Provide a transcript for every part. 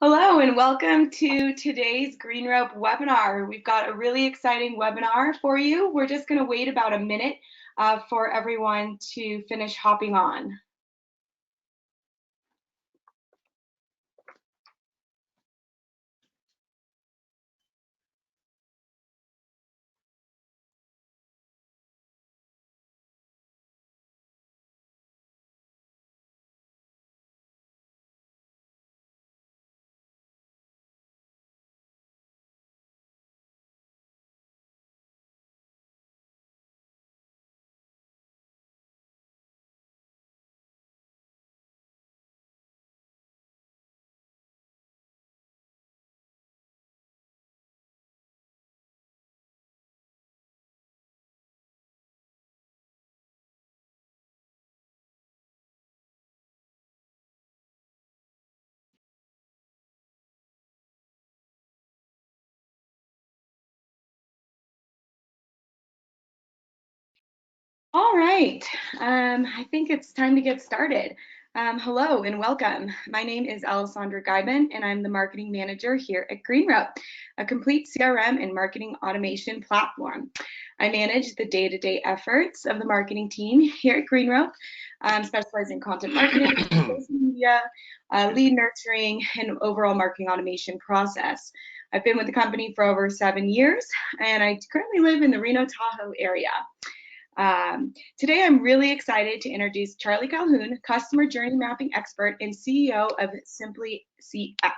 Hello and welcome to today's GreenRope webinar. We've got a really exciting webinar for you. We're just going to wait about a minute for everyone to finish hopping on. All right, I think it's time to get started. Hello and welcome. My name is Alessandra Gyben and I'm the marketing manager here at GreenRope, a complete CRM and marketing automation platform. I manage the day-to-day efforts of the marketing team here at GreenRope, specializing in content marketing, social media, lead nurturing, and overall marketing automation process. I've been with the company for over 7 years and I currently live in the Reno Tahoe area. Today, I'm really excited to introduce Charlie Colquhoun, Customer Journey Mapping Expert and CEO of Simply CX.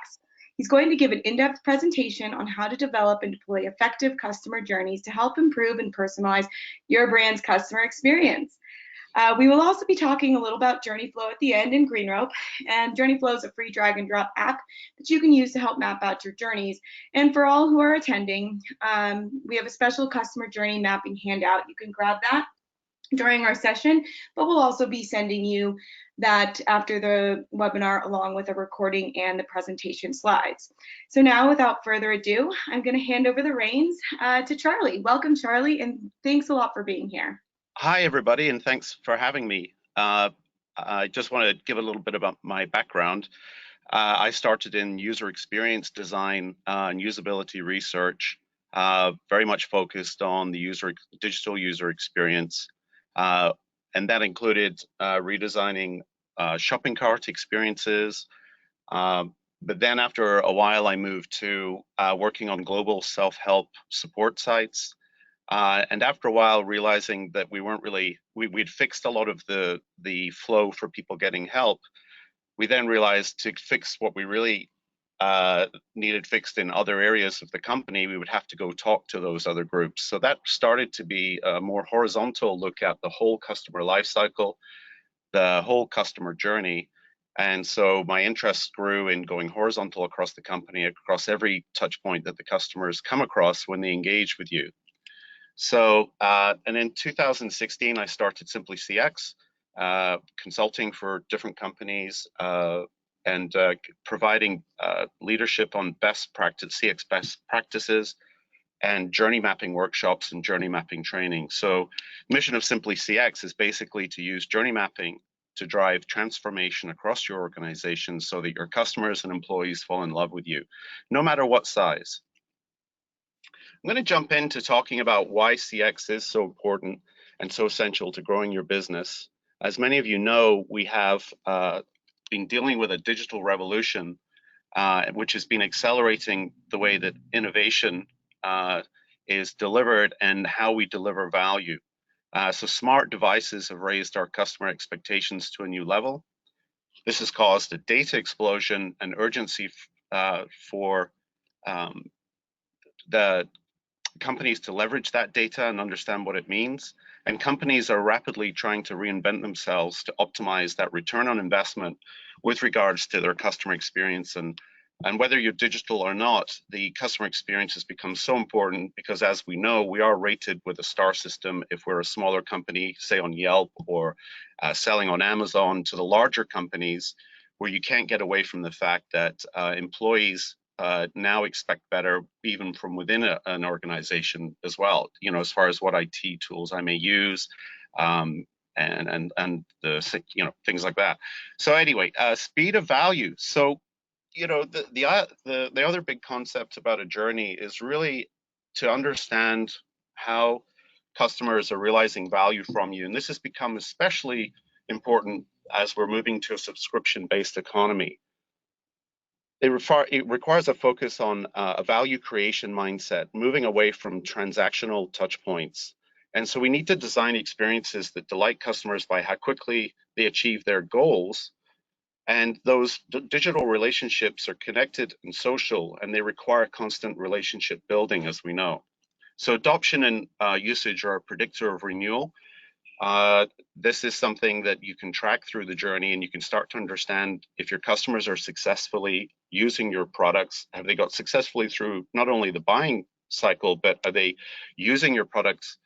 He's going to give an in-depth presentation on how to develop and deploy effective customer journeys to help improve and personalize your brand's customer experience. We will also be talking a little about Journey Flow at the end in GreenRope, and Journey Flow is a free drag and drop app that you can use to help map out your journeys. And for all who are attending, we have a special customer journey mapping handout. You can grab that during our session, but we'll also be sending you that after the webinar along with a recording and the presentation slides. So now, without further ado, I'm going to hand over the reins to Charlie. Welcome, Charlie, and thanks a lot for being here. Hi, everybody, and thanks for having me. I just want to give a little bit about my background. I started in user experience design and usability research, very much focused on the digital user experience, and that included redesigning shopping cart experiences. But then after a while, I moved to working on global self-help support sites. And after a while, realizing that we'd fixed a lot of the flow for people getting help, we then realized to fix what we really needed fixed in other areas of the company, we would have to go talk to those other groups. So that started to be a more horizontal look at the whole customer lifecycle, the whole customer journey. And so my interest grew in going horizontal across the company, across every touch point that the customers come across when they engage with you. So, and in 2016, I started Simply CX, consulting for different companies and providing leadership on CX best practices and journey mapping workshops and journey mapping training. So, the mission of Simply CX is basically to use journey mapping to drive transformation across your organization so that your customers and employees fall in love with you, no matter what size. I'm going to jump into talking about why CX is so important and so essential to growing your business. As many of you know, we have been dealing with a digital revolution, which has been accelerating the way that innovation is delivered and how we deliver value. So smart devices have raised our customer expectations to a new level. This has caused a data explosion and urgency for the companies to leverage that data and understand what it means. And companies are rapidly trying to reinvent themselves to optimize that return on investment with regards to their customer experience. And whether you're digital or not, the customer experience has become so important because, as we know, we are rated with a star system if we're a smaller company, say on Yelp or selling on Amazon, to the larger companies where you can't get away from the fact that employees now expect better even from within an organization as well, you know, as far as what IT tools I may use and the, you know, things like that. So anyway, speed of value. So you know, the other big concept about a journey is really to understand how customers are realizing value from you, and this has become especially important as we're moving to a subscription-based economy. It requires a focus on a value creation mindset, moving away from transactional touch points. And so we need to design experiences that delight customers by how quickly they achieve their goals. And those digital relationships are connected and social, and they require constant relationship building, as we know. So adoption and usage are a predictor of renewal. This is something that you can track through the journey, and you can start to understand if your customers are successfully using your products. Have they got successfully through not only the buying cycle, but are they using your products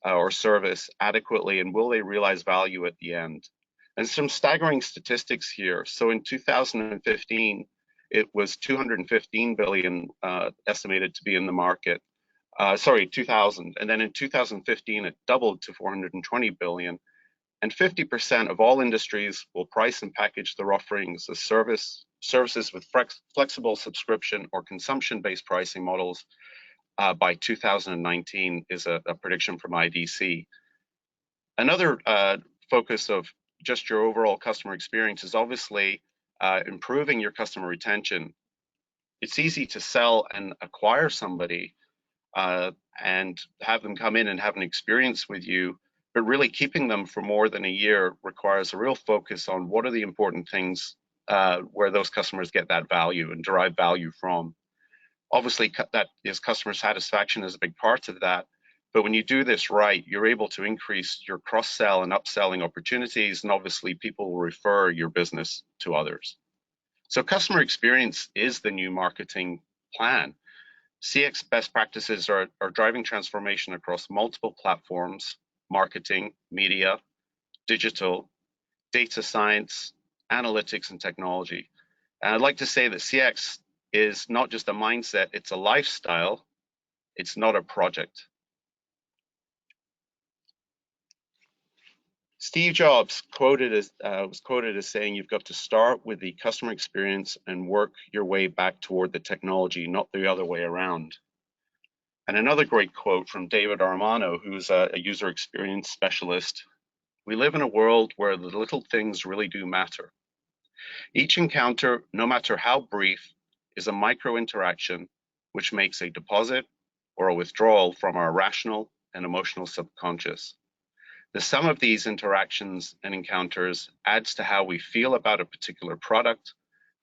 or service adequately, and will they realize value at the end? And some staggering statistics here. So in 2015, it was 215 billion estimated to be in the market. Sorry, 2000. And then in 2015, it doubled to 420 billion. And 50% of all industries will price and package their offerings as services with flexible subscription or consumption-based pricing models by 2019 is a prediction from IDC. Another focus of just your overall customer experience is obviously improving your customer retention. It's easy to sell and acquire somebody and have them come in and have an experience with you, but really keeping them for more than a year requires a real focus on what are the important things where those customers get that value and derive value from. Obviously, that is customer satisfaction is a big part of that. But when you do this right, you're able to increase your cross-sell and upselling opportunities, and obviously people will refer your business to others. So customer experience is the new marketing plan. CX best practices are driving transformation across multiple platforms: marketing, media, digital, data science, analytics, and technology. And I'd like to say that CX is not just a mindset, it's a lifestyle. It's not a project. Steve Jobs was quoted as saying, "You've got to start with the customer experience and work your way back toward the technology, not the other way around." And another great quote from David Armano, who's a user experience specialist: "We live in a world where the little things really do matter. Each encounter, no matter how brief, is a micro interaction which makes a deposit or a withdrawal from our rational and emotional subconscious. The sum of these interactions and encounters adds to how we feel about a particular product,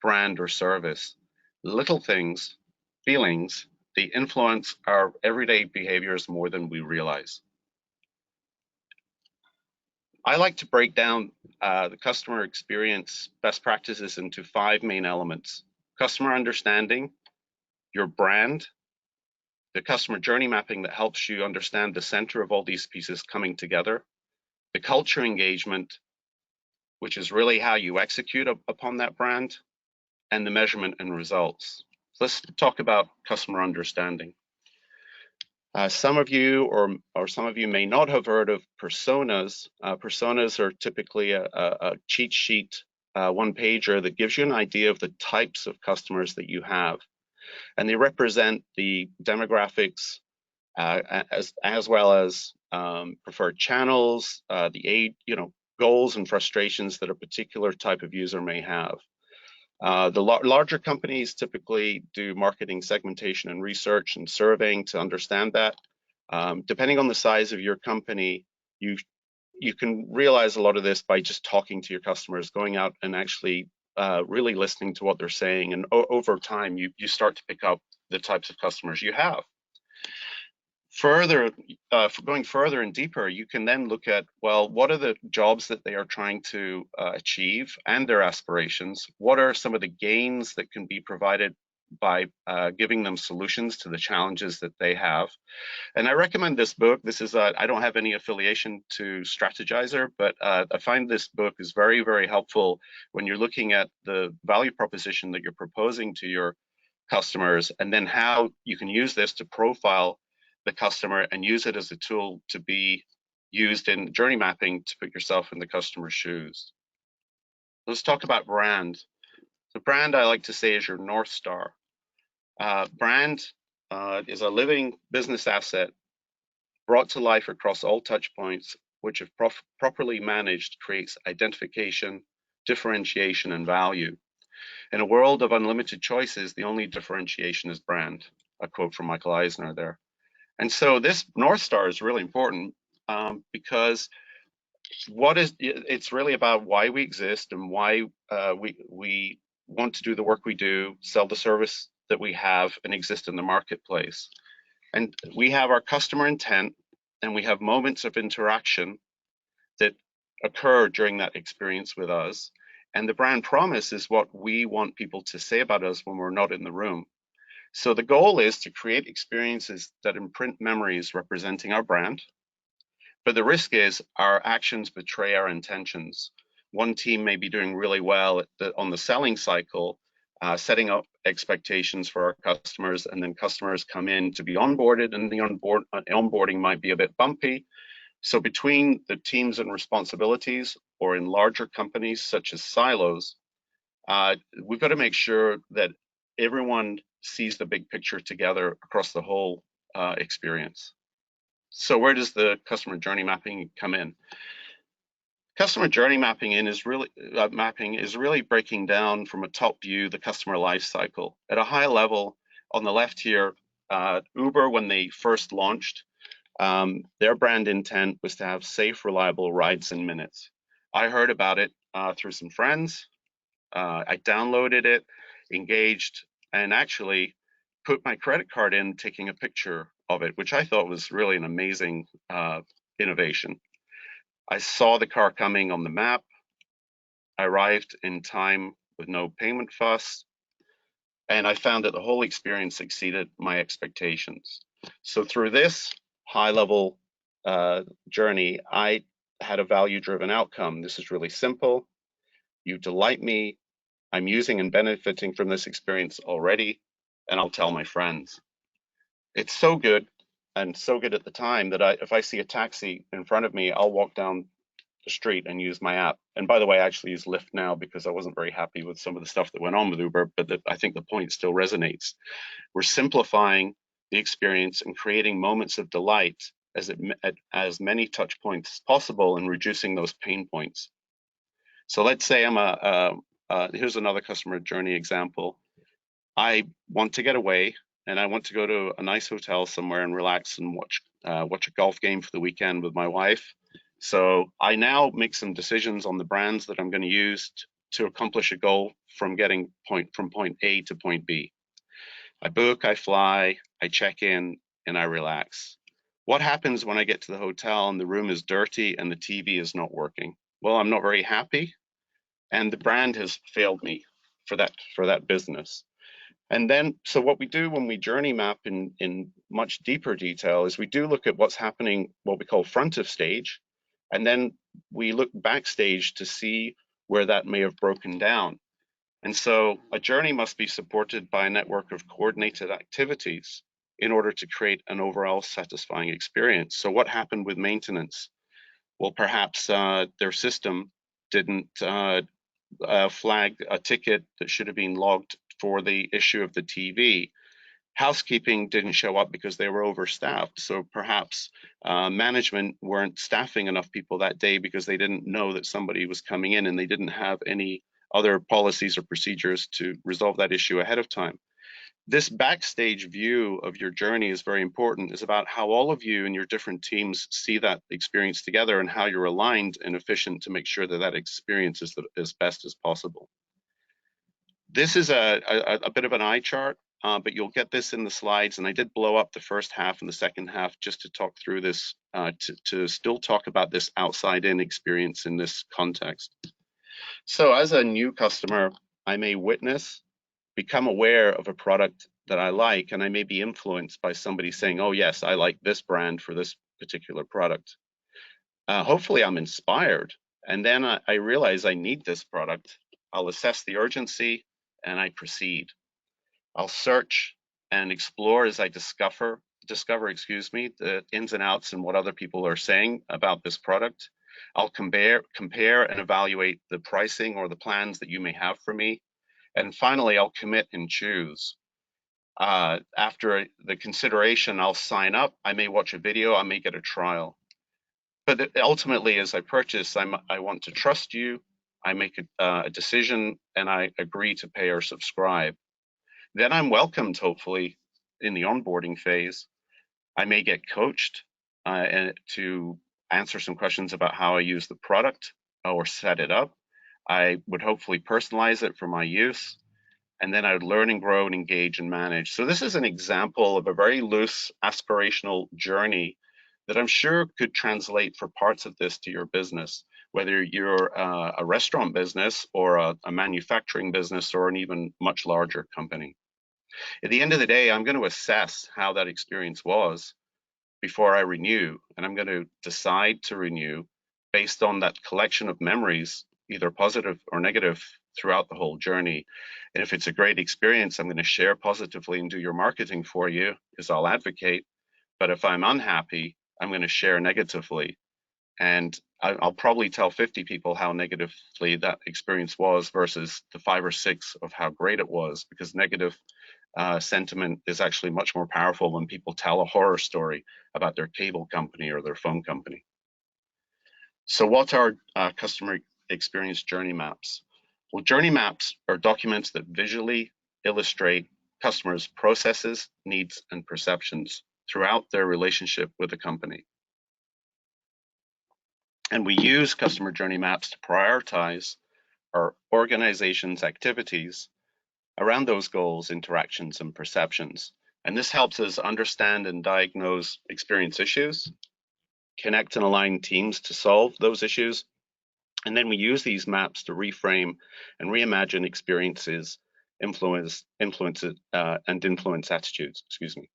brand, or service. Little things, feelings, they influence our everyday behaviors more than we realize." I like to break down the customer experience best practices into 5 main elements: customer understanding, your brand, the customer journey mapping that helps you understand the center of all these pieces coming together, the culture engagement, which is really how you execute upon that brand, and the measurement and results. So let's talk about customer understanding. Some of you may not have heard of personas. Personas are typically a cheat sheet, one pager that gives you an idea of the types of customers that you have, and they represent the demographics as well as preferred channels, the age, goals and frustrations that a particular type of user may have. The larger companies typically do marketing segmentation and research and surveying to understand that. Depending on the size of your company, you can realize a lot of this by just talking to your customers, going out and actually really listening to what they're saying, and over time you start to pick up the types of customers you have. Going further and deeper, you can then look at, well, what are the jobs that they are trying to achieve and their aspirations? What are some of the gains that can be provided by giving them solutions to the challenges that they have? And I recommend this book. This is, I don't have any affiliation to Strategizer, but I find this book is very, very helpful when you're looking at the value proposition that you're proposing to your customers, and then how you can use this to profile the customer and use it as a tool to be used in journey mapping to put yourself in the customer's shoes. Let's talk about brand. The brand, I like to say, is your North Star. Brand is a living business asset brought to life across all touch points, which if properly managed creates identification, differentiation, and value. In a world of unlimited choices, the only differentiation is brand. A quote from Michael Eisner there. And so this North Star is really important because it's really about why we exist and why we want to do the work we do, sell the service that we have, and exist in the marketplace. And we have our customer intent, and we have moments of interaction that occur during that experience with us. And the brand promise is what we want people to say about us when we're not in the room. So the goal is to create experiences that imprint memories representing our brand. But the risk is our actions betray our intentions. One team may be doing really well on the selling cycle, setting up expectations for our customers, and then customers come in to be onboarded, and the onboarding might be a bit bumpy. So between the teams and responsibilities, or in larger companies such as silos, we've got to make sure that everyone sees the big picture together across the whole experience. So where does the customer journey mapping come in? Customer journey mapping is really breaking down from a top view the customer life cycle. At a high level, on the left here, Uber, when they first launched, their brand intent was to have safe, reliable rides in minutes. I heard about it through some friends. I downloaded it, engaged, and actually put my credit card in, taking a picture of it, which I thought was really an amazing innovation. I saw the car coming on the map. I arrived in time with no payment fuss, and I found that the whole experience exceeded my expectations. So through this high-level journey, I had a value-driven outcome. This is really simple. You delight me. I'm using and benefiting from this experience already, and I'll tell my friends. It's so good, and so good at the time, that if I see a taxi in front of me, I'll walk down the street and use my app. And by the way, I actually use Lyft now because I wasn't very happy with some of the stuff that went on with Uber, but I think the point still resonates. We're simplifying the experience and creating moments of delight as many touch points as possible, and reducing those pain points. So let's say here's another customer journey example. I want to get away, and I want to go to a nice hotel somewhere and relax and watch a golf game for the weekend with my wife. So I now make some decisions on the brands that I'm going to use to accomplish a goal from getting from point A to point B. I book, I fly, I check in, and I relax. What happens when I get to the hotel and the room is dirty and the TV is not working? Well, I'm not very happy, and the brand has failed me for that business. And then, so what we do when we journey map in much deeper detail is we do look at what's happening, what we call front of stage, and then we look backstage to see where that may have broken down. And so a journey must be supported by a network of coordinated activities in order to create an overall satisfying experience. So what happened with maintenance? Well, perhaps their system didn't flag a ticket that should have been logged for the issue of the TV. Housekeeping didn't show up because they were overstaffed. So perhaps management weren't staffing enough people that day because they didn't know that somebody was coming in, and they didn't have any other policies or procedures to resolve that issue ahead of time. This backstage view of your journey is very important. It's about how all of you and your different teams see that experience together, and how you're aligned and efficient to make sure that that experience is as best as possible. This is a bit of an eye chart, but you'll get this in the slides. And I did blow up the first half and the second half just to talk through this, to still talk about this outside-in experience in this context. So as a new customer, I may become aware of a product that I like, and I may be influenced by somebody saying, oh yes, I like this brand for this particular product. Hopefully I'm inspired, and then I realize I need this product. I'll assess the urgency, and I proceed. I'll search and explore as I discover, the ins and outs and what other people are saying about this product. I'll compare and evaluate the pricing or the plans that you may have for me. And finally, I'll commit and choose. After the consideration, I'll sign up. I may watch a video, I may get a trial. But ultimately, as I purchase, I want to trust you. I make a decision and I agree to pay or subscribe. Then I'm welcomed, hopefully, in the onboarding phase. I may get coached to answer some questions about how I use the product or set it up. I would hopefully personalize it for my use. And then I would learn and grow and engage and manage. So this is an example of a very loose aspirational journey that I'm sure could translate for parts of this to your business, whether you're a restaurant business or a manufacturing business or an even much larger company. At the end of the day, I'm going to assess how that experience was before I renew, and I'm going to decide to renew based on that collection of memories, either positive or negative, throughout the whole journey. And if it's a great experience, I'm going to share positively and do your marketing for you because I'll advocate. But if I'm unhappy, I'm going to share negatively. And I'll probably tell 50 people how negatively that experience was versus the 5 or 6 of how great it was, because negative sentiment is actually much more powerful when people tell a horror story about their cable company or their phone company. So what are customer experience journey maps? Well, journey maps are documents that visually illustrate customers' processes, needs, and perceptions throughout their relationship with the company. And we use customer journey maps to prioritize our organization's activities around those goals, interactions, and perceptions. And this helps us understand and diagnose experience issues, connect and align teams to solve those issues, and then we use these maps to reframe and reimagine experiences, influence attitudes. Excuse me.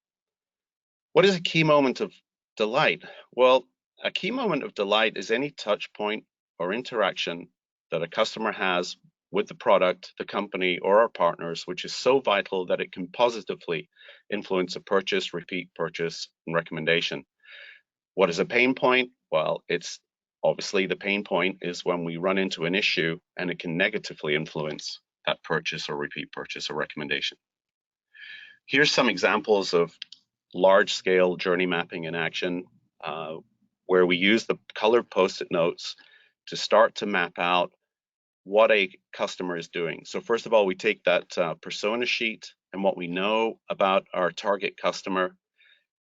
What is a key moment of delight? Well, a key moment of delight is any touch point or interaction that a customer has with the product, the company, or our partners, which is so vital that it can positively influence a purchase, repeat purchase, and recommendation. What is a pain point? Well, it's obviously the pain point is when we run into an issue and it can negatively influence that purchase or repeat purchase or recommendation. Here's some examples of large scale journey mapping in action, where we use the colored Postit notes to start to map out what a customer is doing. So first of all, we take that persona sheet and what we know about our target customer,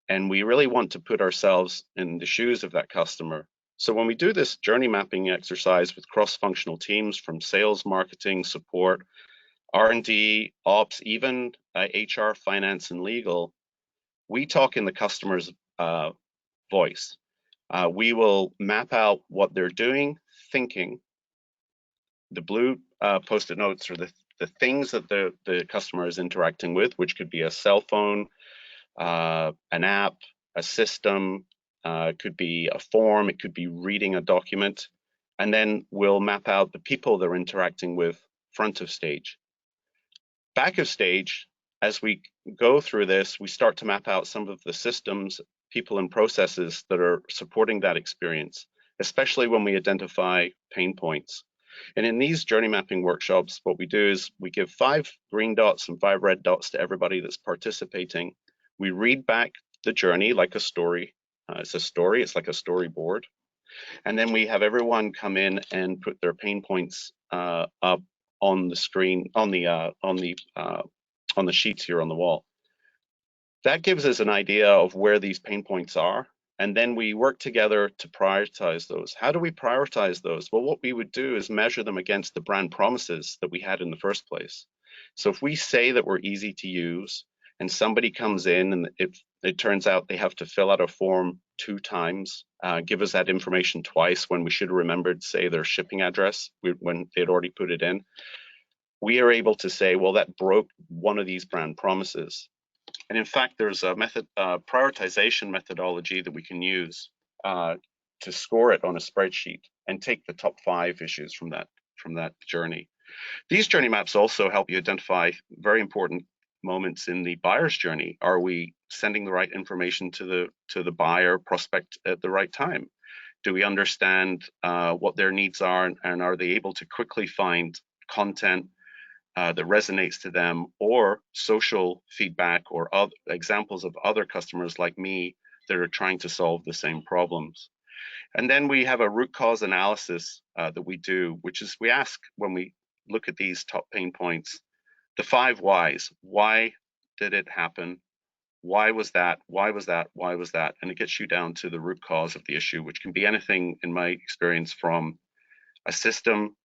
and we really want to put ourselves in the shoes of that customer. So when we do this journey mapping exercise with cross-functional teams from sales, marketing, support, R&D, ops, even HR, finance, and legal, we talk in the customer's voice. We will map out what they're doing, thinking. The blue Postit notes are the things that the customer is interacting with, which could be a cell phone, an app, a system, could be a form, it could be reading a document. And then we'll map out the people they're interacting with front of stage. Back of stage, as we go through this, we start to map out some of the systems, people, and processes that are supporting that experience, especially when we identify pain points. And in these journey mapping workshops, what we do is we give 5 green dots and 5 red dots to everybody that's participating. We read back the journey like a story. It's a story, it's like a storyboard. And then we have everyone come in and put their pain points up on the screen, on the sheets here on the wall. That gives us an idea of where these pain points are, and then we work together to prioritize those. How do we prioritize those? Well, what we would do is measure them against the brand promises that we had in the first place. So if we say that we're easy to use, and somebody comes in and it turns out they have to fill out a form 2 times, give us that information twice when we should have remembered, say, their shipping address when they'd already put it in, we are able to say, well, that broke one of these brand promises. And in fact, there's a prioritization methodology that we can use to score it on a spreadsheet and take the top 5 issues from that journey. These journey maps also help you identify very important moments in the buyer's journey. Are we sending the right information to the buyer prospect at the right time? Do we understand what their needs are, and are they able to quickly find content that resonates to them, or social feedback or other examples of other customers like me that are trying to solve the same problems. And then we have a root cause analysis that we do, which is we ask, when we look at these top pain points, the 5 whys. Why did it happen? Why was that? Why was that? Why was that? And it gets you down to the root cause of the issue, which can be anything, in my experience, from a system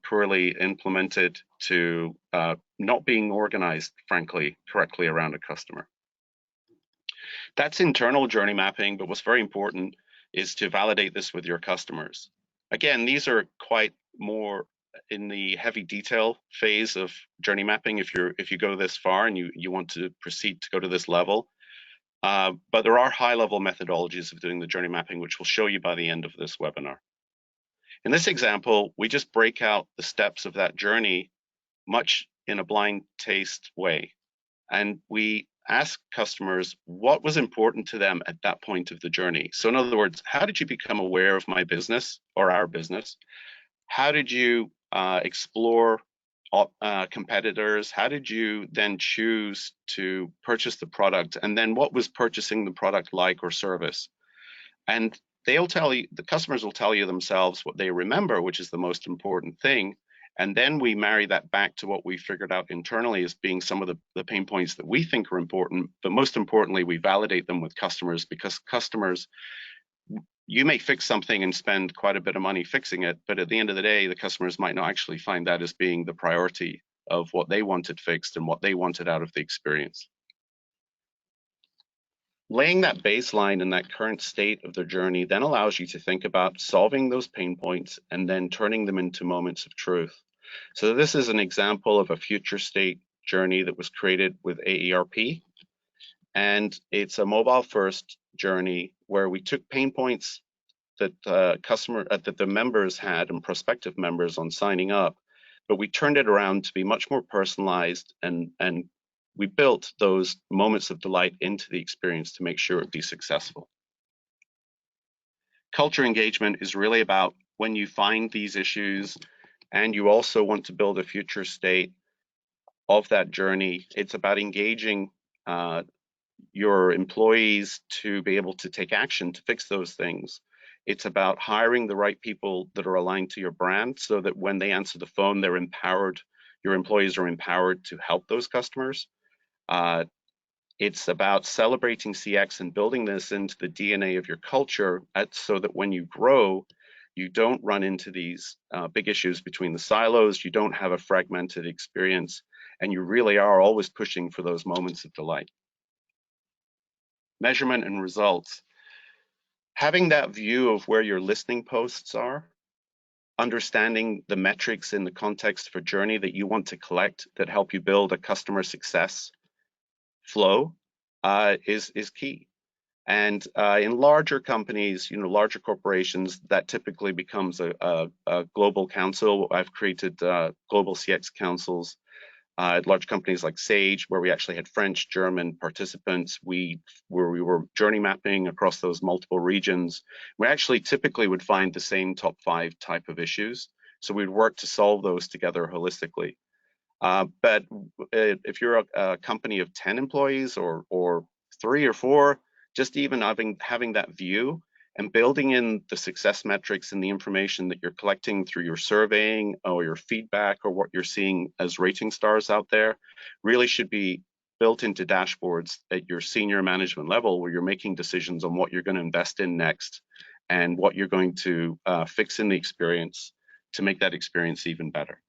poorly implemented to not being organized, frankly, correctly around a customer. That's internal journey mapping, but what's very important is to validate this with your customers. Again, these are quite more in the heavy detail phase of journey mapping if you go this far and you want to proceed to go to this level. But there are high-level methodologies of doing the journey mapping, which we'll show you by the end of this webinar. In this example, we just break out the steps of that journey much in a blind taste way. And we ask customers what was important to them at that point of the journey. So in other words, how did you become aware of my business or our business? How did you explore competitors? How did you then choose to purchase the product? And then what was purchasing the product like or service? And they'll tell you, the customers will tell you themselves what they remember, which is the most important thing. And then we marry that back to what we figured out internally as being some of the pain points that we think are important. But most importantly, we validate them with customers, because customers, you may fix something and spend quite a bit of money fixing it, but at the end of the day, the customers might not actually find that as being the priority of what they wanted fixed and what they wanted out of the experience. Laying that baseline and that current state of their journey then allows you to think about solving those pain points and then turning them into moments of truth. So this is an example of a future state journey that was created with AERP. And it's a mobile first journey where we took pain points that that the members had and prospective members on signing up, but we turned it around to be much more personalized, and we built those moments of delight into the experience to make sure it'd be successful. Culture engagement is really about when you find these issues and you also want to build a future state of that journey. It's about engaging your employees to be able to take action to fix those things. It's about hiring the right people that are aligned to your brand so that when they answer the phone, they're empowered, your employees are empowered to help those customers. It's about celebrating CX and building this into the DNA of your culture so that when you grow, you don't run into these big issues between the silos, you don't have a fragmented experience, and you really are always pushing for those moments of delight. Measurement and results. Having that view of where your listening posts are, understanding the metrics in the context of a journey that you want to collect that help you build a customer success flow is key. And in larger companies, larger corporations, that typically becomes a global council. I've created global CX councils at large companies like Sage, where we actually had French, German participants. Where we were journey mapping across those multiple regions. We actually typically would find the same top 5 type of issues. So we'd work to solve those together holistically. But if you're a company of 10 employees or 3 or 4, just even having that view and building in the success metrics and the information that you're collecting through your surveying or your feedback or what you're seeing as rating stars out there really should be built into dashboards at your senior management level, where you're making decisions on what you're going to invest in next and what you're going to fix in the experience to make that experience even better.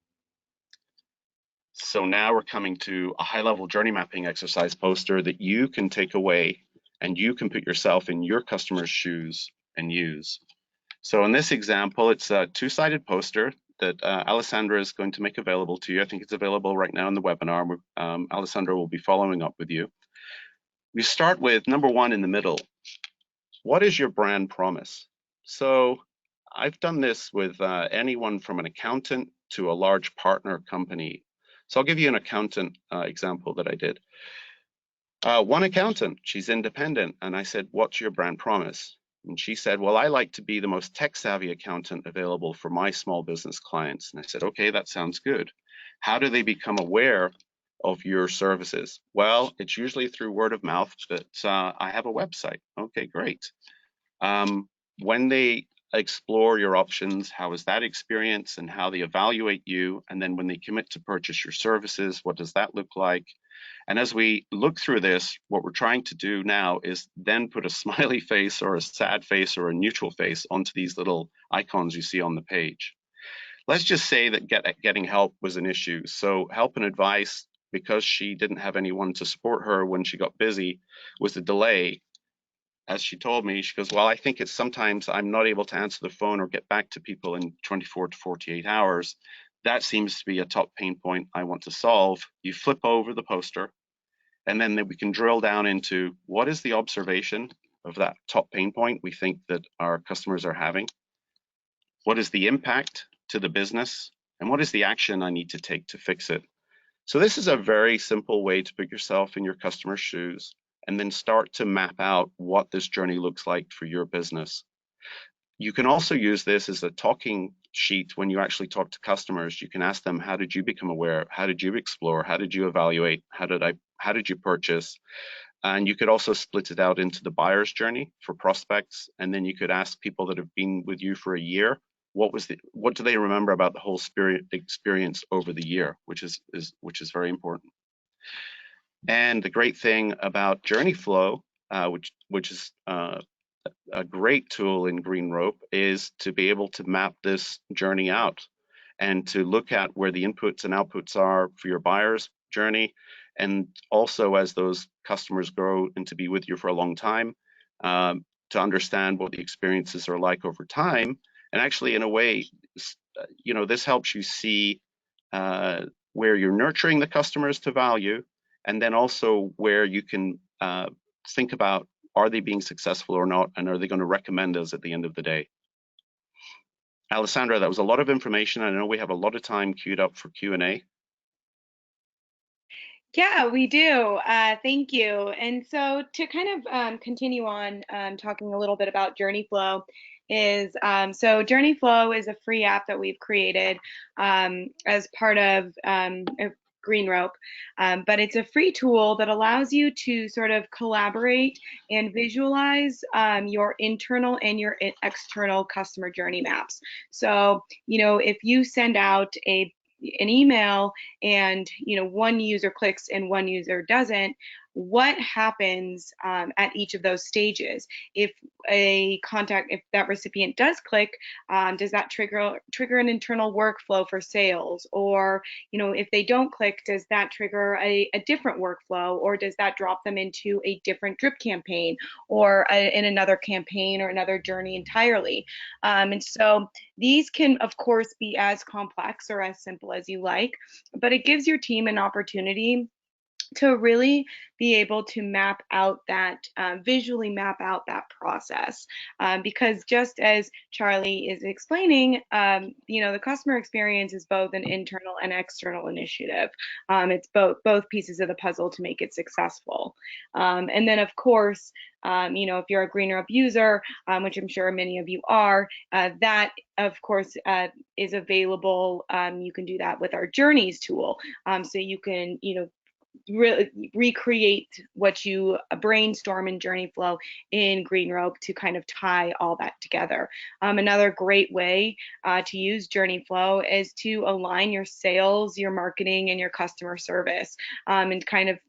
So now we're coming to a high-level journey mapping exercise poster that you can take away and you can put yourself in your customer's shoes and use. So in this example, it's a 2-sided poster that Alessandra is going to make available to you. I think it's available right now in the webinar. Alessandra will be following up with you. We start with number 1 in the middle. What is your brand promise? So I've done this with anyone from an accountant to a large partner company. So I'll give you an accountant example that I did. One accountant, she's independent, and I said, what's your brand promise? And she said, well, I like to be the most tech-savvy accountant available for my small business clients. And I said, okay, that sounds good. How do they become aware of your services? Well, it's usually through word of mouth that I have a website. Okay, great. When they explore your options, how is that experience, and how they evaluate you, and then when they commit to purchase your services, what does that look like? And as we look through this, what we're trying to do now is then put a smiley face or a sad face or a neutral face onto these little icons you see on the page. Let's just say that getting help was an issue. So help and advice, because she didn't have anyone to support her when she got busy, was a delay. As she told me, she goes, well, I think it's sometimes I'm not able to answer the phone or get back to people in 24 to 48 hours. That seems to be a top pain point I want to solve. You flip over the poster, and then we can drill down into what is the observation of that top pain point we think that our customers are having? What is the impact to the business? And what is the action I need to take to fix it? So this is a very simple way to put yourself in your customer's shoes and then start to map out what this journey looks like for your business. You can also use this as a talking sheet when you actually talk to customers. You can ask them, how did you become aware? How did you explore? How did you evaluate? How did you purchase? And you could also split it out into the buyer's journey for prospects. And then you could ask people that have been with you for a year, what do they remember about the whole experience over the year, which is very important. And the great thing about Journey Flow, which is a great tool in GreenRope, is to be able to map this journey out and to look at where the inputs and outputs are for your buyer's journey. And also, as those customers grow and to be with you for a long time, to understand what the experiences are like over time. And actually, in a way, this helps you see where you're nurturing the customers to value, and then also where you can think about, are they being successful or not, and are they going to recommend us at the end of the day? Alessandra, that was a lot of information. I know we have a lot of time queued up for Q&A. Yeah, we do. Thank you. And so to kind of continue on talking a little bit about Journey Flow so Journey Flow is a free app that we've created as part of GreenRope, but it's a free tool that allows you to sort of collaborate and visualize your internal and your external customer journey maps. So, if you send out an email and one user clicks and one user doesn't, what happens at each of those stages? If that recipient does click, does that trigger an internal workflow for sales? Or if they don't click, does that trigger a different workflow, or does that drop them into a different drip campaign or in another campaign or another journey entirely? And so these can, of course, be as complex or as simple as you like, but it gives your team an opportunity to really be able to map out that, visually map out that process. Because just as Charlie is explaining, the customer experience is both an internal and external initiative. It's both pieces of the puzzle to make it successful. And then, of course, if you're a GreenRope user, which I'm sure many of you are, that, of course, is available. You can do that with our Journeys tool. So you can, really recreate what you brainstorm in Journey Flow in GreenRope to kind of tie all that together. Another great way to use Journey Flow is to align your sales, your marketing, and your customer service, and kind of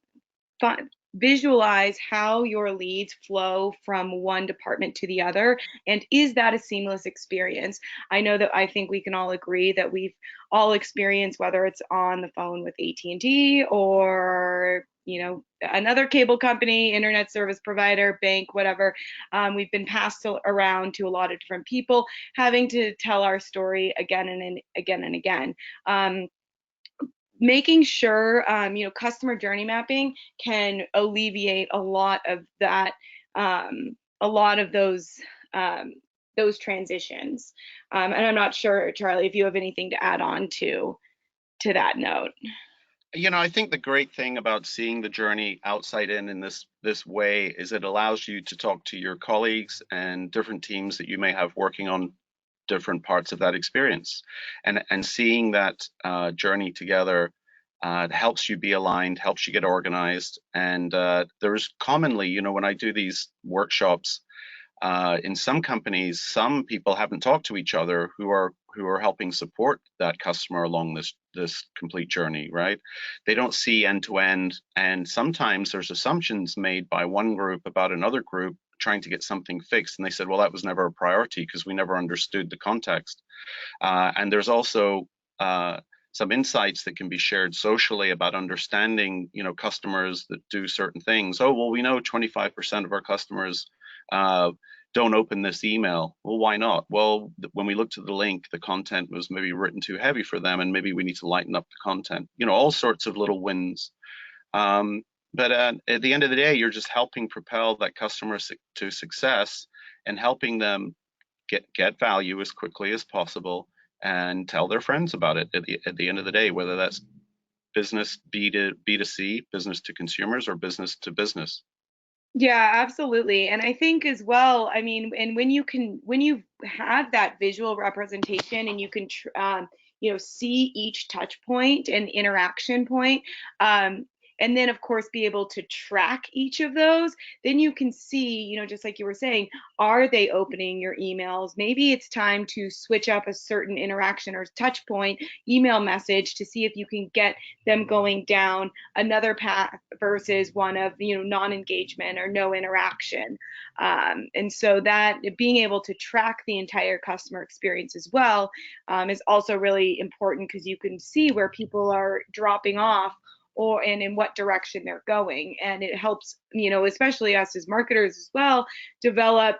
visualize how your leads flow from one department to the other, and is that a seamless experience? I think we can all agree that we've all experienced, whether it's on the phone with AT&T or another cable company, internet service provider, bank, whatever, we've been passed around to a lot of different people, having to tell our story again and again and again. Making sure customer journey mapping can alleviate a lot of that, a lot of those transitions. And I'm not sure, Charlie, if you have anything to add on to that note. I think the great thing about seeing the journey outside in this way is it allows you to talk to your colleagues and different teams that you may have working on different parts of that experience, and seeing that journey together helps you be aligned, helps you get organized, and there's commonly, when I do these workshops. In some companies, some people haven't talked to each other who are helping support that customer along this complete journey, right? They don't see end to end, and sometimes there's assumptions made by one group about another group trying to get something fixed, and they said, well, that was never a priority because we never understood the context. And there's also some insights that can be shared socially about understanding, customers that do certain things. Oh, well, we know 25% of our customers don't open this email. Well, why not? Well, when we looked at the link, the content was maybe written too heavy for them, and maybe we need to lighten up the content. All sorts of little wins. But at the end of the day, you're just helping propel that customer to success and helping them get value as quickly as possible and tell their friends about it at the end of the day, whether that's business B2C, business to consumers, or business to business. Yeah, absolutely. And I think as well, I mean, and when you have that visual representation and you can, see each touch point and interaction point, um, and then of course be able to track each of those, then you can see, just like you were saying, are they opening your emails? Maybe it's time to switch up a certain interaction or touch point, email message to see if you can get them going down another path versus one of non-engagement or no interaction. And so that being able to track the entire customer experience as well is also really important because you can see where people are dropping off and in what direction they're going, and it helps especially us as marketers as well develop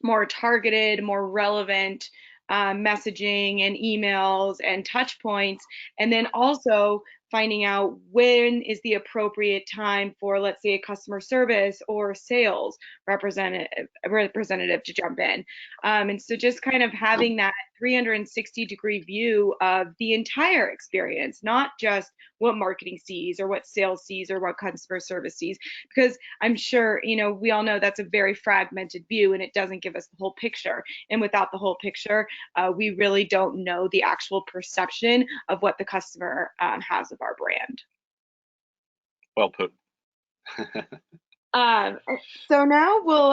more targeted, more relevant messaging and emails and touch points, and then also finding out when is the appropriate time for, let's say, a customer service or sales representative to jump in. And so just kind of having that 360-degree view of the entire experience, not just what marketing sees or what sales sees or what customer service sees, because I'm sure, we all know that's a very fragmented view and it doesn't give us the whole picture. And without the whole picture, we really don't know the actual perception of what the customer has of our brand. Well put. So now we'll,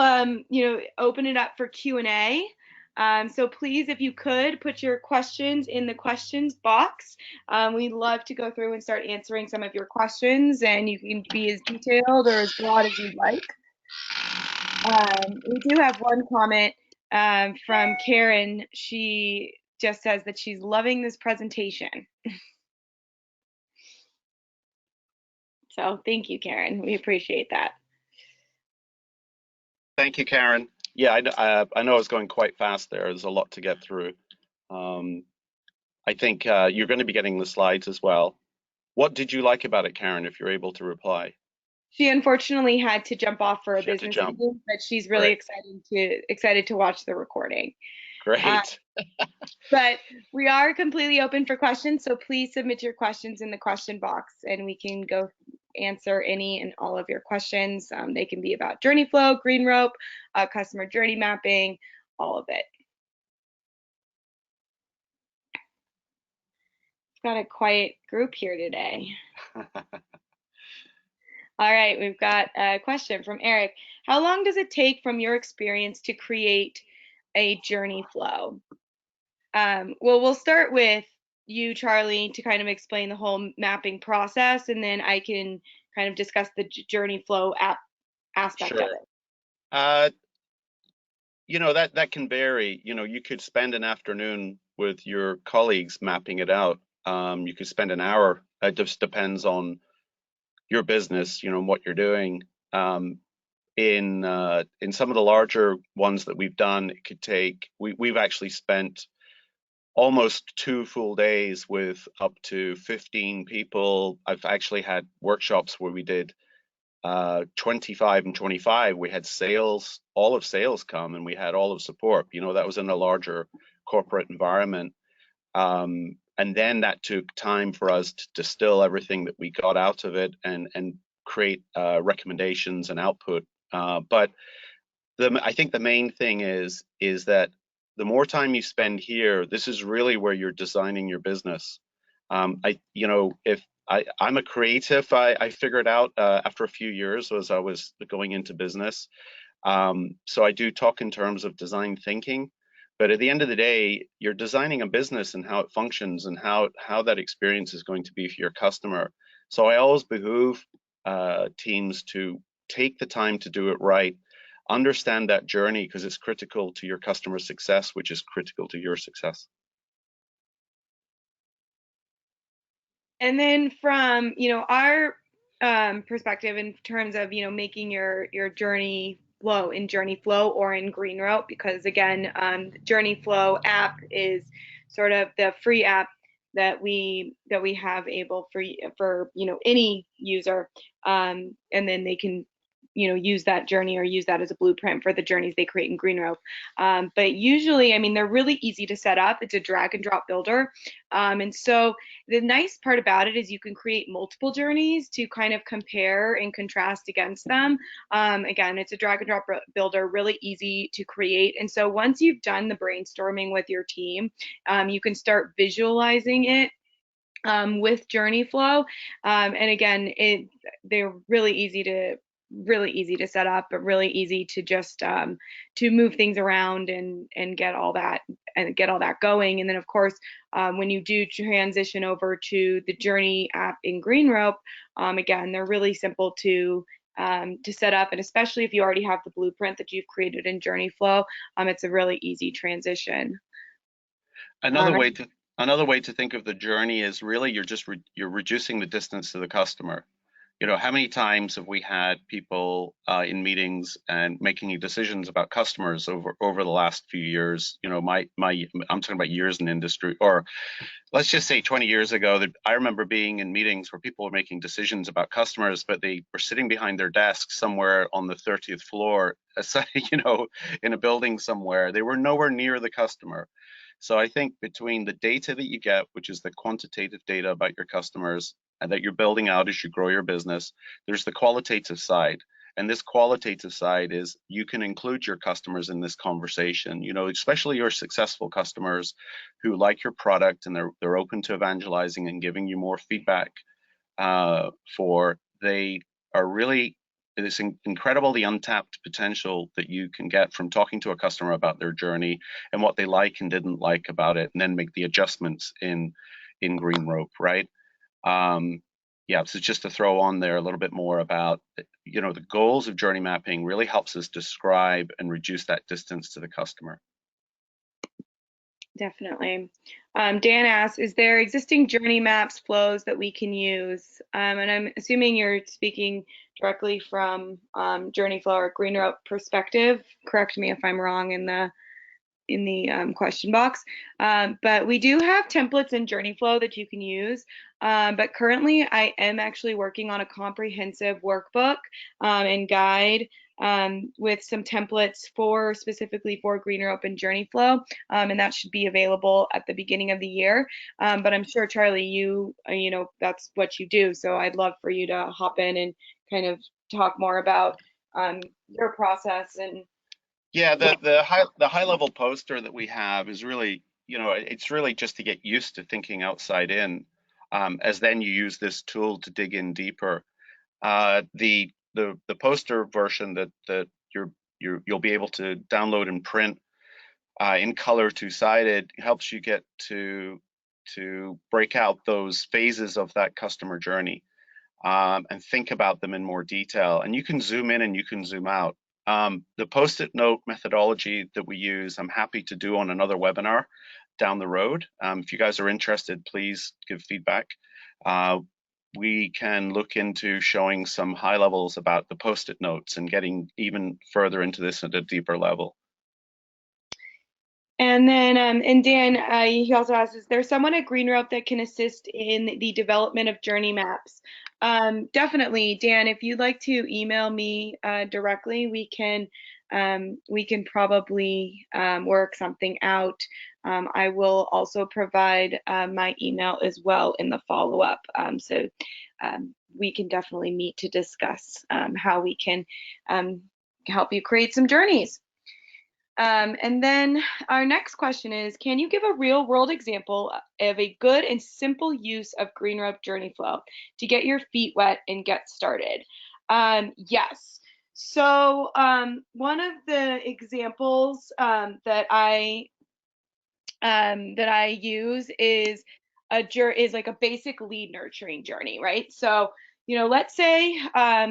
open it up for Q&A. So please, if you could, put your questions in the questions box. We'd love to go through and start answering some of your questions, and you can be as detailed or as broad as you'd like. We do have one comment from Karen. She just says that she's loving this presentation. So thank you, Karen. We appreciate that. Thank you, Karen. Yeah, I know I was going quite fast there. There's a lot to get through. I think you're going to be getting the slides as well. What did you like about it, Karen, if you're able to reply? She unfortunately had to jump off for a business meeting, but she's really excited to watch the recording. Great. But we are completely open for questions, so please submit your questions in the question box and we can go answer any and all of your questions. They can be about journey flow, GreenRope, customer journey mapping, all of it. Got a quiet group here today. All right, we've got a question from Eric. How long does it take from your experience to create a journey flow? Well, we'll start with you, Charlie, to kind of explain the whole mapping process, and then I can kind of discuss the journey flow aspect of it. That can vary. You could spend an afternoon with your colleagues mapping it out. You could spend an hour. It just depends on your business, and what you're doing. In some of the larger ones that we've done, it could take. We've actually spent almost 2 full days with up to 15 people. I've actually had workshops where we did 25 and 25. We had all of sales come, and we had all of support. That was in a larger corporate environment. And then that took time for us to distill everything that we got out of it and create recommendations and output. But I think the main thing is that the more time you spend here, this is really where you're designing your business. I'm a creative, I figured out after a few years as I was going into business. So I do talk in terms of design thinking, but at the end of the day, you're designing a business and how it functions and how that experience is going to be for your customer. So I always behoove teams to take the time to do it right, understand that journey because it's critical to your customer success, which is critical to your success. And then from, our perspective in terms of, making your journey flow in Journey Flow or in GreenRope, because again, Journey Flow app is sort of the free app that we have able for any user, and then they can use that journey or use that as a blueprint for the journeys they create in GreenRope. But usually, I mean, they're really easy to set up. It's a drag and drop builder. And so the nice part about it is you can create multiple journeys to kind of compare and contrast against them. Again, it's a drag and drop builder, really easy to create. And so once you've done the brainstorming with your team, you can start visualizing it with Journey Flow. And again, they're really easy to set up, but really easy to just to move things around and get all that going. And then of course, when you do transition over to the Journey app in GreenRope, again, they're really simple to set up, and especially if you already have the blueprint that you've created in Journey Flow, it's a really easy transition. Another way to think of the journey is really you're reducing the distance to the customer. How many times have we had people in meetings and making decisions about customers over the last few years? I'm talking about years in industry, or let's just say 20 years ago. That I remember being in meetings where people were making decisions about customers, but they were sitting behind their desk somewhere on the 30th floor, in a building somewhere. They were nowhere near the customer. So I think between the data that you get, which is the quantitative data about your customers and that you're building out as you grow your business, there's the qualitative side. And this qualitative side is you can include your customers in this conversation, especially your successful customers who like your product and they're open to evangelizing and giving you more feedback. They are really this incredibly untapped potential that you can get from talking to a customer about their journey and what they like and didn't like about it, and then make the adjustments in GreenRope, right? So just to throw on there a little bit more about, the goals of journey mapping really helps us describe and reduce that distance to the customer. Definitely. Dan asks, is there existing journey maps flows that we can use? And I'm assuming you're speaking directly from Journey Flow or GreenRope perspective. Correct me if I'm wrong in the question box. But we do have templates in Journey Flow that you can use. But currently, I am actually working on a comprehensive workbook and guide with some templates specifically for GreenRope and Journey Flow, and that should be available at the beginning of the year. But I'm sure, Charlie, you that's what you do, so I'd love for you to hop in and kind of talk more about your process. And yeah, the high level poster that we have is really, it's really just to get used to thinking outside in, as then you use this tool to dig in deeper. The poster version that you'll be able to download and print in color two-sided helps you get to break out those phases of that customer journey and think about them in more detail. And you can zoom in and you can zoom out. The Post-it note methodology that we use, I'm happy to do on another webinar down the road. If you guys are interested, please give feedback. We can look into showing some high levels about the Post-it notes and getting even further into this at a deeper level. And then, and Dan, he also asks, is there someone at GreenRope that can assist in the development of journey maps? Definitely, Dan, if you'd like to email me directly, we can we can probably work something out. I will also provide my email as well in the follow-up. So we can definitely meet to discuss how we can help you create some journeys. And then our next question is, can you give a real world example of a good and simple use of GreenRope journey flow to get your feet wet and get started? Yes. So one of the examples that I use is like a basic lead nurturing journey, right? So, let's say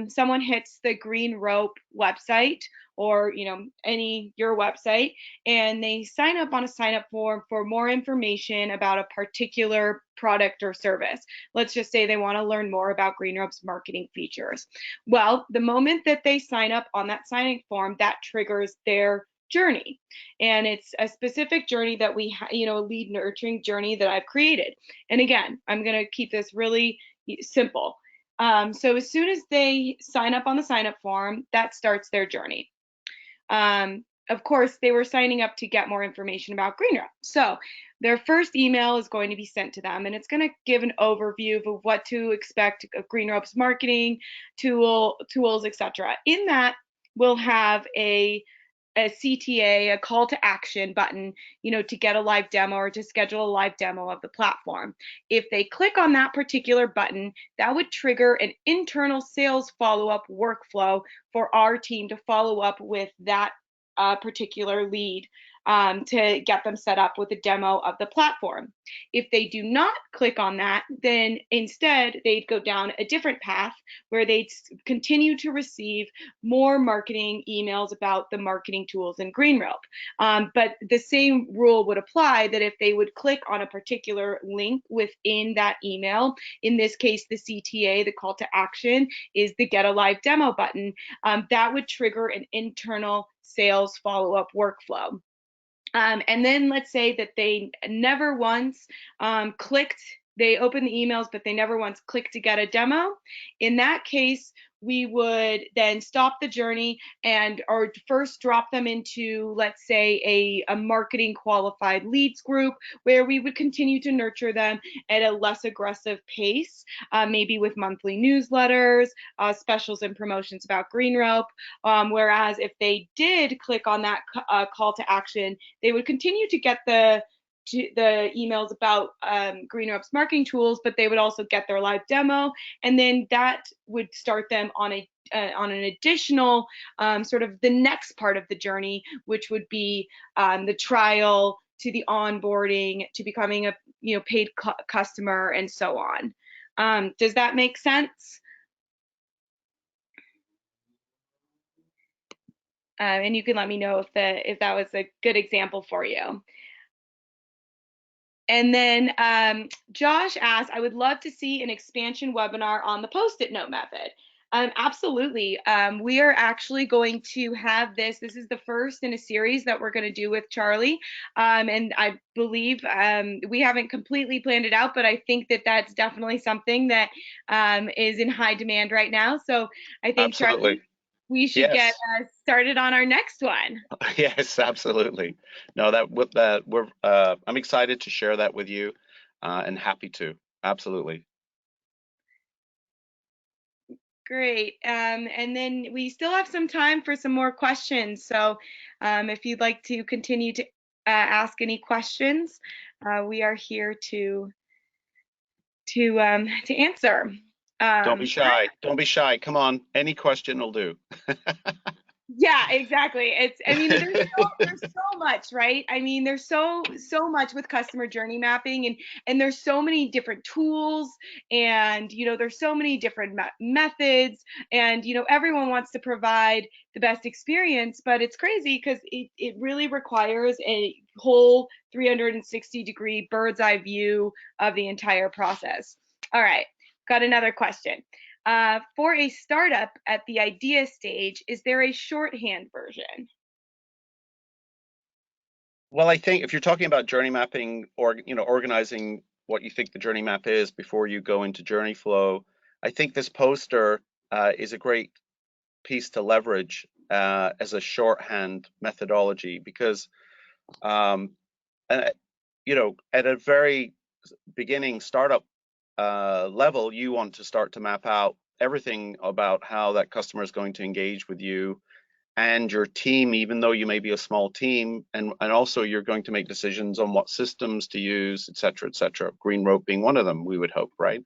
someone hits the GreenRope website or your website, and they sign up on a sign up form for more information about a particular product or service. Let's just say they want to learn more about GreenRope's marketing features. Well, the moment that they sign up on that signing form, that triggers their journey, and it's a specific journey that we a lead nurturing journey that I've created. And again, I'm going to keep this really simple. So as soon as they sign up on the sign up form, that starts their journey. Of course, they were signing up to get more information about GreenRope. So their first email is going to be sent to them, and it's going to give an overview of what to expect of GreenRope's marketing tools, etc. In that, we'll have a CTA, a call to action button, to get a live demo or to schedule a live demo of the platform. If they click on that particular button, that would trigger an internal sales follow-up workflow for our team to follow up with that particular lead to get them set up with a demo of the platform. If they do not click on that, then instead they'd go down a different path where they'd continue to receive more marketing emails about the marketing tools in GreenRope. But the same rule would apply, that if they would click on a particular link within that email, in this case, the CTA, the call to action, is the get a live demo button, that would trigger an internal sales follow-up workflow. And then let's say that they never once clicked, they opened the emails, but they never once clicked to get a demo. In that case, we would then stop the journey or first drop them into, let's say, a marketing qualified leads group, where we would continue to nurture them at a less aggressive pace, maybe with monthly newsletters, specials and promotions about GreenRope. Whereas if they did click on that call to action, they would continue to get the emails about GreenRope's marketing tools, but they would also get their live demo, and then that would start them on an additional sort of the next part of the journey, which would be the trial to the onboarding to becoming a paid customer and so on. Does that make sense? And you can let me know if that was a good example for you. And then Josh asked, I would love to see an expansion webinar on the Post-it note method. Absolutely. We are actually going to have this. This is the first in a series that we're going to do with Charlie. And I believe we haven't completely planned it out, but I think that that's definitely something that is in high demand right now. So I think, Absolutely. Charlie, we should get started on our next one. Yes, absolutely. No, I'm excited to share that with you, and happy to. Absolutely. Great. And then we still have some time for some more questions. So if you'd like to continue to ask any questions, we are here to answer. Don't be shy. Don't be shy. Come on. Any question will do. Yeah, exactly. I mean, there's so much, right? I mean, there's so much with customer journey mapping, and there's so many different tools, and there's so many different methods, and everyone wants to provide the best experience, but it's crazy because it really requires a whole 360-degree bird's eye view of the entire process. All right, got another question. For a startup at the idea stage, is there a shorthand version? Well, I think if you're talking about journey mapping, or organizing what you think the journey map is before you go into journey flow, I think this poster is a great piece to leverage as a shorthand methodology, because you know, at a very beginning startup level, you want to start to map out everything about how that customer is going to engage with you and your team, even though you may be a small team, and also you're going to make decisions on what systems to use, et cetera, et cetera. GreenRope being one of them, we would hope, right?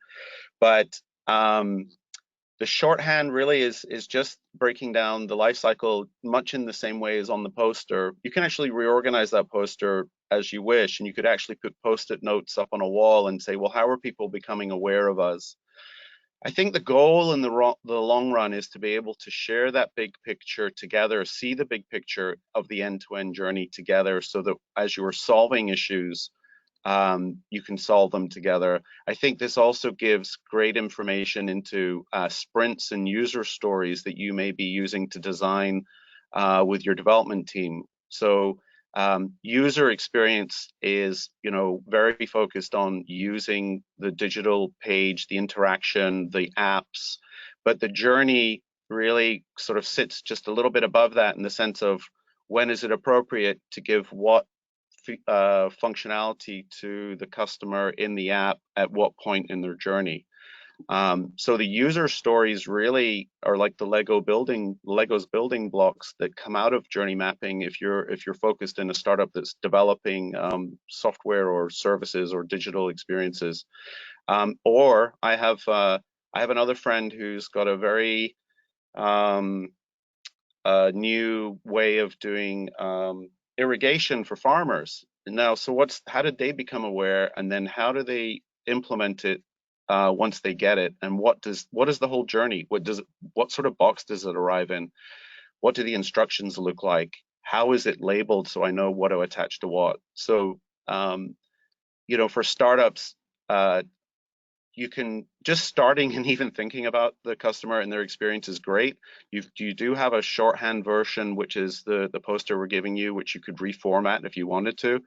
But the shorthand really is just breaking down the life cycle much in the same way as on the poster. You can actually reorganize that poster as you wish, and you could actually put Postit notes up on a wall and say, well, how are people becoming aware of us? I think the goal in the long run is to be able to share that big picture together, see the big picture of the end-to-end journey together, so that as you are solving issues, you can solve them together. I think this also gives great information into sprints and user stories that you may be using to design with your development team. So user experience is, you know, very focused on using the digital page, the interaction, the apps, but the journey really sort of sits just a little bit above that, in the sense of when is it appropriate to give what functionality to the customer in the app at what point in their journey. So the user stories really are like the Lego's building blocks that come out of journey mapping. If you're focused in a startup that's developing software or services or digital experiences, or I have another friend who's got a very new way of doing irrigation for farmers. Now, so how did they become aware, and then how do they implement it once they get it? And what is the whole journey? What sort of box does it arrive in? What do the instructions look like? How is it labeled so I know what to attach to what? So, you know, for startups, you can just starting and even thinking about the customer and their experience is great. You do have a shorthand version, which is the poster we're giving you, which you could reformat if you wanted to.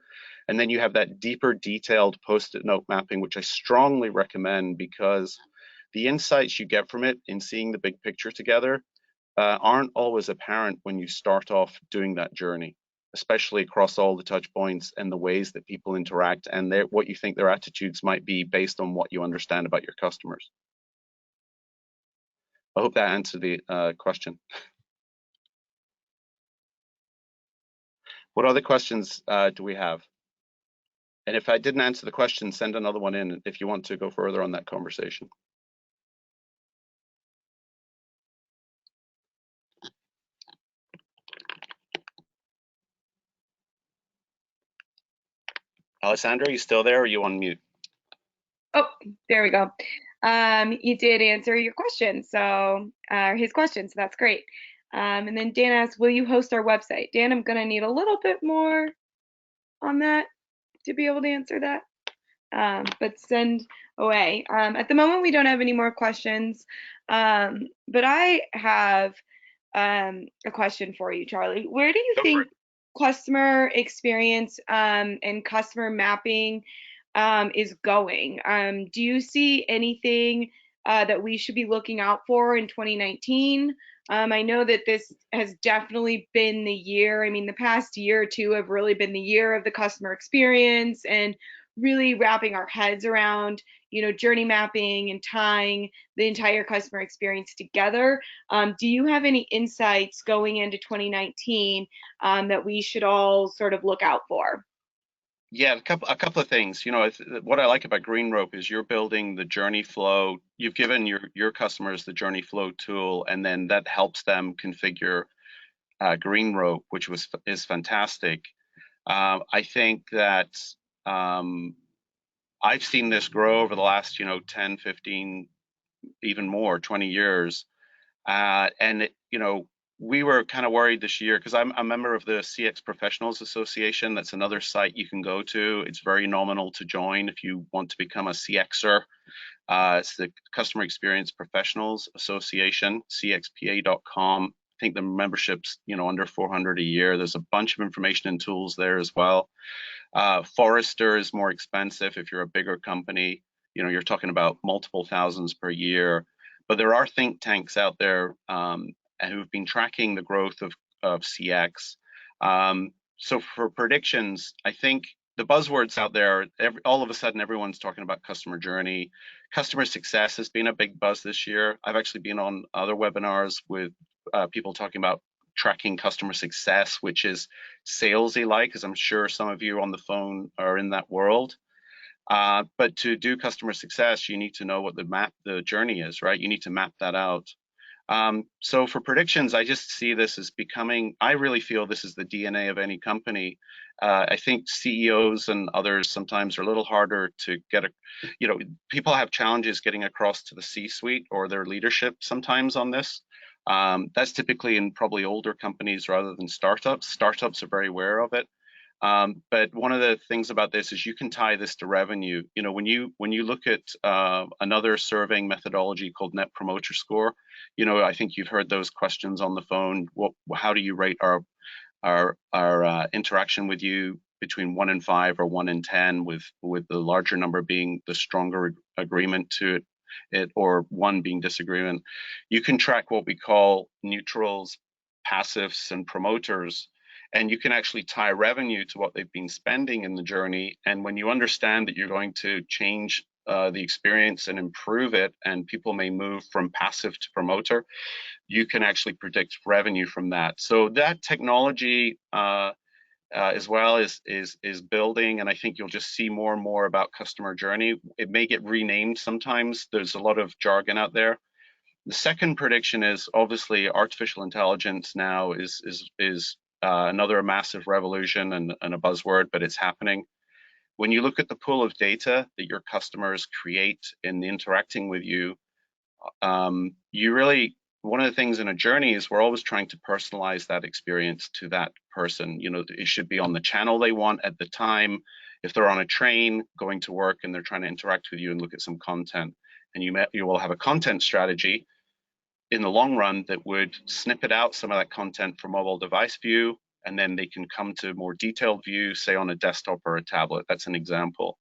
And then you have that deeper detailed Post-it note mapping, which I strongly recommend, because the insights you get from it in seeing the big picture together aren't always apparent when you start off doing that journey, especially across all the touch points and the ways that people interact and what you think their attitudes might be based on what you understand about your customers. I hope that answered the question. What other questions do we have? And if I didn't answer the question, send another one in if you want to go further on that conversation. Alessandra, are you still there, or are you on mute? Oh, there we go. You did answer your question, so his question, so that's great. And then Dan asked, will you host our website? Dan, I'm gonna need a little bit more on that to be able to answer that, but send away. At the moment, we don't have any more questions, but I have a question for you, Charlie. Where do you think customer experience and customer mapping is going? Do you see anything that we should be looking out for in 2019? I know that this has definitely been the year. I mean, the past year or two have really been the year of the customer experience and really wrapping our heads around, you know, journey mapping and tying the entire customer experience together. Do you have any insights going into 2019 that we should all sort of look out for? Yeah, a couple of things. You know, what I like about GreenRope is you're building the journey flow. You've given your customers the journey flow tool, and then that helps them configure GreenRope, which is fantastic. I think that I've seen this grow over the last, 10, 15, even more, 20 years. And we were kind of worried this year because I'm a member of the CX Professionals Association. That's another site you can go to. It's very nominal to join if you want to become a CXer. It's the Customer Experience Professionals Association, cxpa.com. I think the membership's, under 400 a year. There's a bunch of information and tools there as well. Forrester is more expensive if you're a bigger company. You're talking about multiple thousands per year. But there are think tanks out there and who've been tracking the growth of CX. So for predictions, I think the buzzwords out there, all of a sudden everyone's talking about customer journey. Customer success has been a big buzz this year. I've actually been on other webinars with people talking about tracking customer success, which is salesy-like, as I'm sure some of you on the phone are in that world. But to do customer success, you need to know what the journey is, right? You need to map that out. So for predictions, I just see this as becoming, I really feel this is the DNA of any company. I think CEOs and others sometimes are a little harder to get people have challenges getting across to the C-suite or their leadership sometimes on this. That's typically in probably older companies rather than startups. Startups are very aware of it. But one of the things about this is you can tie this to revenue. When you look at another surveying methodology called Net Promoter Score, I think you've heard those questions on the phone. How do you rate our interaction with you between 1 and 5 or 1 and 10, with the larger number being the stronger agreement to it, or 1 being disagreement? You can track what we call neutrals, passives, and promoters. And you can actually tie revenue to what they've been spending in the journey. And when you understand that you're going to change the experience and improve it, and people may move from passive to promoter, you can actually predict revenue from that. So that technology as well is building, and I think you'll just see more and more about customer journey. It may get renamed sometimes. There's a lot of jargon out there. The second prediction is obviously artificial intelligence now is another massive revolution and a buzzword, but it's happening. When you look at the pool of data that your customers create in interacting with you, one of the things in a journey is we're always trying to personalize that experience to that person. It should be on the channel they want at the time. If they're on a train going to work and they're trying to interact with you and look at some content, and you will have a content strategy in the long run that would snippet out some of that content for mobile device view, and then they can come to more detailed view, say on a desktop or a tablet. That's an example.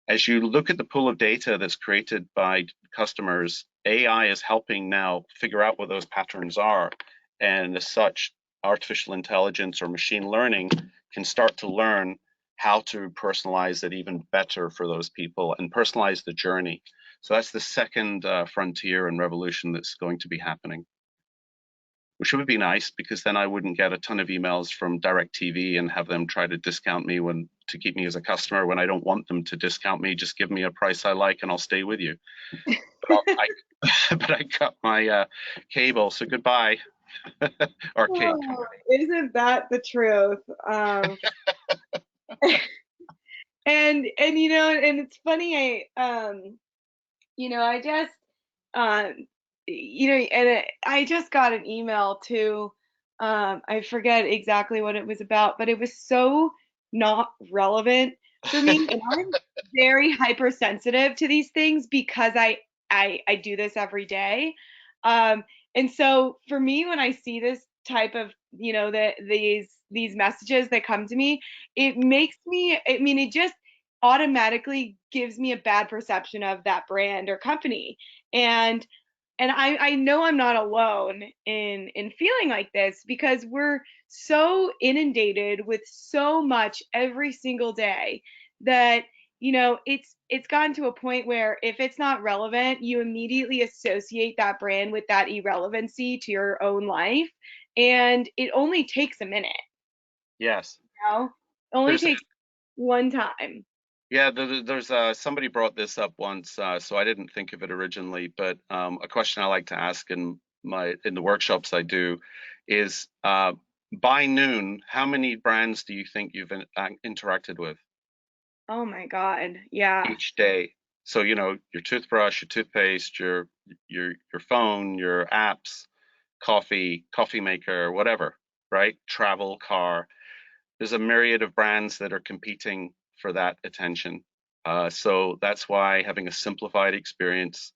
As you look at the pool of data that's created by customers, AI is helping now figure out what those patterns are. And as such, artificial intelligence or machine learning can start to learn how to personalize it even better for those people and personalize the journey. So that's the second frontier and revolution that's going to be happening, which would be nice, because then I wouldn't get a ton of emails from DirecTV and have them try to discount me to keep me as a customer when I don't want them to discount me. Just give me a price I like and I'll stay with you. But I cut my cable, so goodbye. Arcade company. Isn't that the truth? And it's funny. I just got an email too. I forget exactly what it was about, but it was so not relevant for me. And I'm very hypersensitive to these things because I do this every day. And so for me, when I see this type of, these messages that come to me, it makes me, it just automatically gives me a bad perception of that brand or company. And I know I'm not alone in feeling like this, because we're so inundated with so much every single day that it's gotten to a point where if it's not relevant, you immediately associate that brand with that irrelevancy to your own life, and it only takes a minute. Yes. It only takes one time. Yeah, there's somebody brought this up once, so I didn't think of it originally, but a question I like to ask in the workshops I do is, by noon, how many brands do you think you've interacted with? Oh my God, yeah. Each day. So your toothbrush, your toothpaste, your phone, your apps, coffee maker, whatever, right? Travel, car. There's a myriad of brands that are competing for that attention. So that's why having a simplified experience,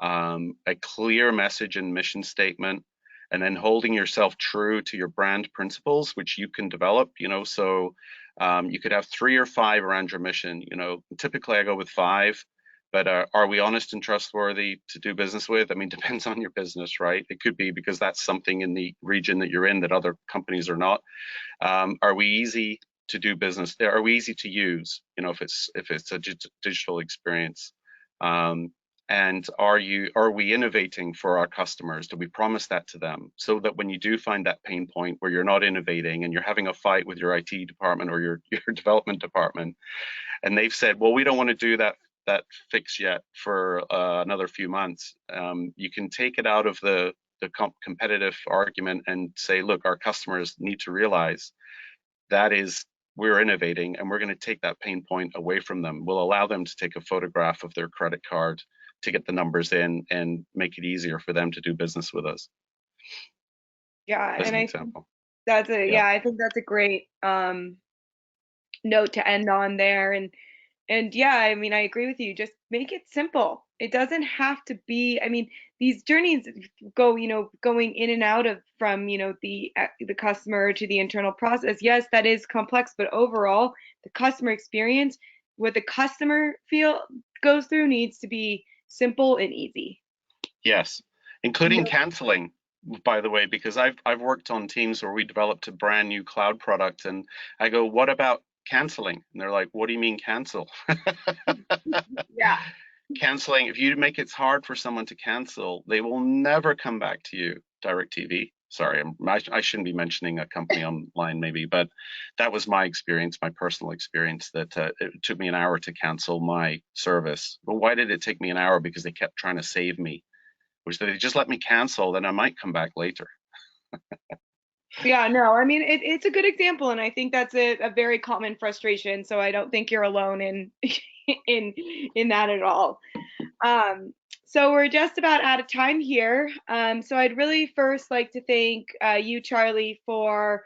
a clear message and mission statement, and then holding yourself true to your brand principles, which you can develop, so you could have 3 or 5 around your mission. Typically I go with 5, But are we honest and trustworthy to do business with? I mean, depends on your business, right? It could be because that's something in the region that you're in that other companies are not. Are we easy to do business there? Are we easy to use? You know, if it's a digital experience. And are we innovating for our customers? Do we promise that to them so that when you do find that pain point where you're not innovating and you're having a fight with your IT department or your development department, and they've said, well, we don't want to do that fix yet for another few months. You can take it out of the competitive argument and say, look, our customers need to realize that is we're innovating and we're going to take that pain point away from them. We'll allow them to take a photograph of their credit card to get the numbers in and make it easier for them to do business with us. Yeah, As and an I think example. that's a Yeah. yeah, I think that's a great note to end on there. And yeah, I mean, I agree with you. Just make it simple. It doesn't have to be, I mean, these journeys go, going in and out of from, the customer to the internal process. Yes, that is complex, but overall, the customer experience, what the customer goes through needs to be simple and easy. Yes, including canceling, by the way, because I've worked on teams where we developed a brand new cloud product, and I go, "What about canceling?" And they're like, "What do you mean cancel?" Yeah. Canceling, if you make it hard for someone to cancel, they will never come back to you. DirecTV. Sorry, I shouldn't be mentioning a company online, maybe, but that was my experience, my personal experience, that it took me an hour to cancel my service. Well, why did it take me an hour? Because they kept trying to save me, which they just let me cancel, then I might come back later. Yeah, no, I mean it's a good example, and I think that's a very common frustration. So I don't think you're alone in in in that at all. Um, so we're just about out of time here. So I'd really first like to thank you, Charlie, for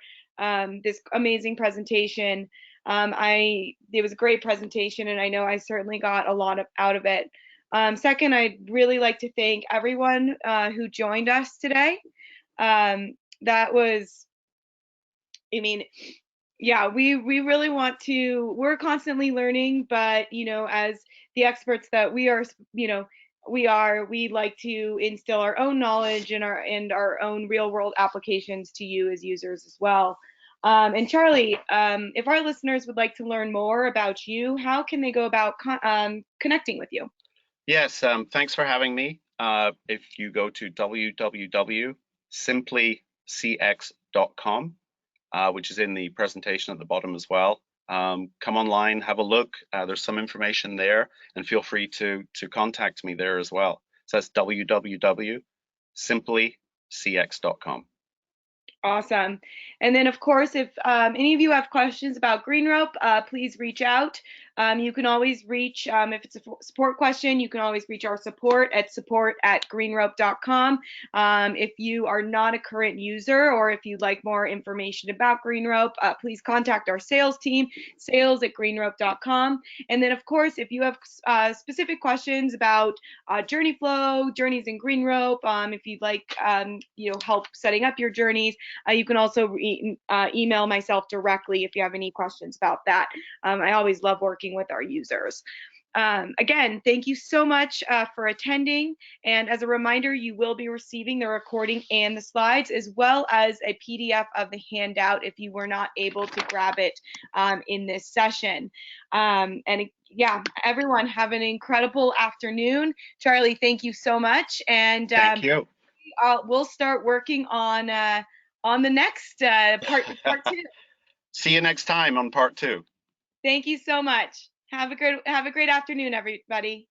this amazing presentation. It was a great presentation, and I know I certainly got a lot out of it. Second, I'd really like to thank everyone who joined us today. That was, I mean, yeah, we really want to. We're constantly learning, but as the experts that we are, we like to instill our own knowledge and our own real world applications to you as users as well. And Charlie, if our listeners would like to learn more about you, how can they go about connecting with you? Yes, thanks for having me. If you go to www.simplycx.com, which is in the presentation at the bottom as well. Come online, have a look. There's some information there, and feel free to contact me there as well. So that's www.simplycx.com. Awesome. And then, of course, if any of you have questions about GreenRope, please reach out. You can always reach, if it's a support question, you can always reach our support@greenrope.com. If you are not a current user or if you'd like more information about GreenRope, please contact our sales team, sales@greenrope.com. And then, of course, if you have specific questions about journey flow, journeys in GreenRope, if you'd like help setting up your journeys, you can also email myself directly if you have any questions about that. I always love working with our users. Again, thank you so much for attending. And as a reminder, you will be receiving the recording and the slides, as well as a PDF of the handout if you were not able to grab it in this session. And yeah, everyone have an incredible afternoon. Charlie, thank you so much. And Thank you. we'll start working on the next part 2. See you next time on part 2. Thank you so much. Have a great afternoon, everybody.